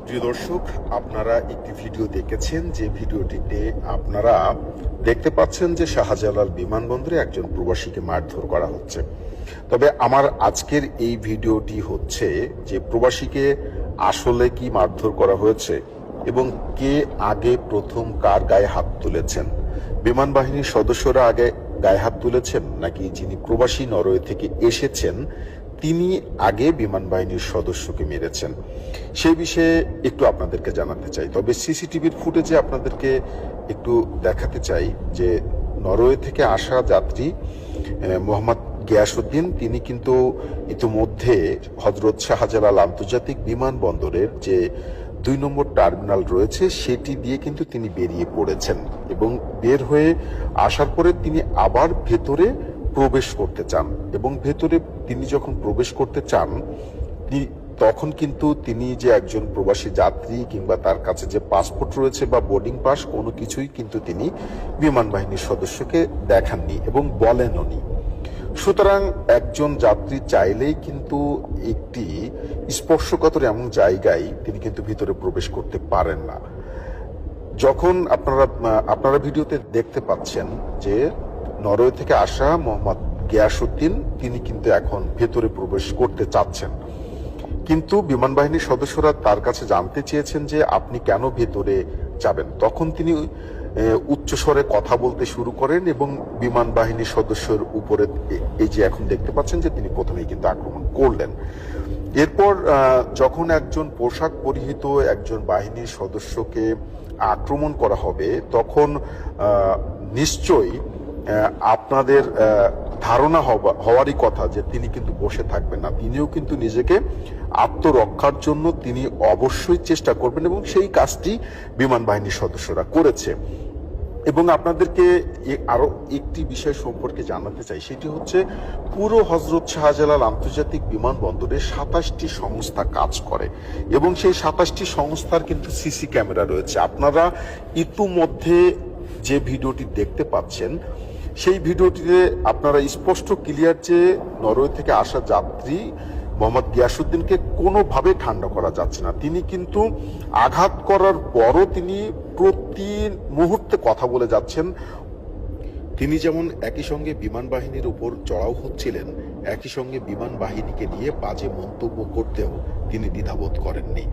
প্রিয় দর্শক, আপনারা একটি ভিডিও দেখেছেন, যে ভিডিওটিতে আপনারা দেখতে পাচ্ছেন যে শাহজালাল বিমানবন্দরে একজন প্রবাসীকে মারধর করা হচ্ছে। তবে আমার আজকের এই ভিডিওটি হচ্ছে যে প্রবাসীকে আসলে কি মারধর করা হয়েছে এবং কে আগে প্রথম কার গায়ে হাত তুলেছেন। বিমান বাহিনীর সদস্যরা আগে গায়ে হাত তুলেছেন নাকি যিনি প্রবাসী নরওয়ে থেকে এসেছেন তিনি আগে বিমান বাহিনীর সদস্যকে মেরেছেন, সেই বিষয়ে একটু আপনাদেরকে জানাতে চাই। তবে সিসিটিভির ফুটেজে আপনাদেরকে একটু দেখাতে চাই যে নরওয়ে থেকে আসা যাত্রী মোহাম্মদ গিয়াসউদ্দিন তিনি কিন্তু ইতিমধ্যে হজরত শাহজালাল আন্তর্জাতিক বিমানবন্দরের যে 2 নম্বর টার্মিনাল রয়েছে সেটি দিয়ে কিন্তু তিনি বেরিয়ে পড়েছেন এবং বের হয়ে আসার পরে তিনি আবার ভেতরে প্রবেশ করতে চান এবং ভেতরে তিনি যখন প্রবেশ করতে চান তখন কিন্তু তিনি যে একজন প্রবাসী যাত্রী কিংবা তার কাছে যে পাসপোর্ট রয়েছে বা বোর্ডিং পাস কোনো কিছুই কিন্তু তিনি বিমান বাহিনীর সদস্যকে দেখাননি এবং বলেননি। সুতরাং একজন যাত্রী চাইলেই কিন্তু একটি স্পর্শকাতর এমন জায়গায় তিনি কিন্তু ভিতরে প্রবেশ করতে পারেন না। যখন আপনারা ভিডিওতে দেখতে পাচ্ছেন যে নরওয়ে থেকে আসা মোহাম্মদ গিয়াসউদ্দিন তিনি কিন্তু এখন ভেতরে প্রবেশ করতে চাচ্ছেন, কিন্তু বিমান বাহিনীর সদস্যরা তার কাছে জানতে চেয়েছেন যে আপনি কেন ভেতরে যাবেন। তখন তিনি উচ্চস্বরে কথা বলতে শুরু করেন এবং বিমান বাহিনীর সদস্যের উপরে এই যে এখন দেখতে পাচ্ছেন যে তিনি প্রথমেই কিন্তু আক্রমণ করলেন। এরপর যখন একজন পোশাক পরিহিত একজন বাহিনীর সদস্যকে আক্রমণ করা হবে তখন নিশ্চয়ই আপনাদের ধারণা হওয়ারই কথা যে তিনি কিন্তু বসে থাকবেন না, তিনিও কিন্তু নিজেকে আত্মরক্ষার জন্য তিনি অবশ্যই চেষ্টা করবেন এবং সেই কাজটি বিমান বাহিনীর সদস্যরা করেছে। এবং আপনাদেরকে আরো একটি বিষয় সম্পর্কে জানাতে চাই, সেটি হচ্ছে পুরো হজরত শাহজালাল আন্তর্জাতিক বিমানবন্দরে 27টি সংস্থা কাজ করে এবং সেই 27টি সংস্থার কিন্তু সিসি ক্যামেরা রয়েছে। আপনারা ইতিমধ্যে যে ভিডিওটি দেখতে পাচ্ছেন সেই ভিডিওটিতে আপনারা স্পষ্ট ক্লিয়ার যে নরওয়ে থেকে আসা যাত্রী মোহাম্মদ গিয়াসউদ্দিনকে কোনোভাবে ঠান্ডা করা যাচ্ছে না। তিনি কিন্তু আঘাত করার পরও তিনি প্রতি মুহূর্তে কথা বলে যাচ্ছেন। তিনি যেমন একই সঙ্গে বিমান বাহিনীর উপর চড়াও হচ্ছিলেন, একই সঙ্গে বিমান বাহিনীকে নিয়ে বাজে মন্তব্য করতেও তিনি দ্বিধাবোধ করেননি।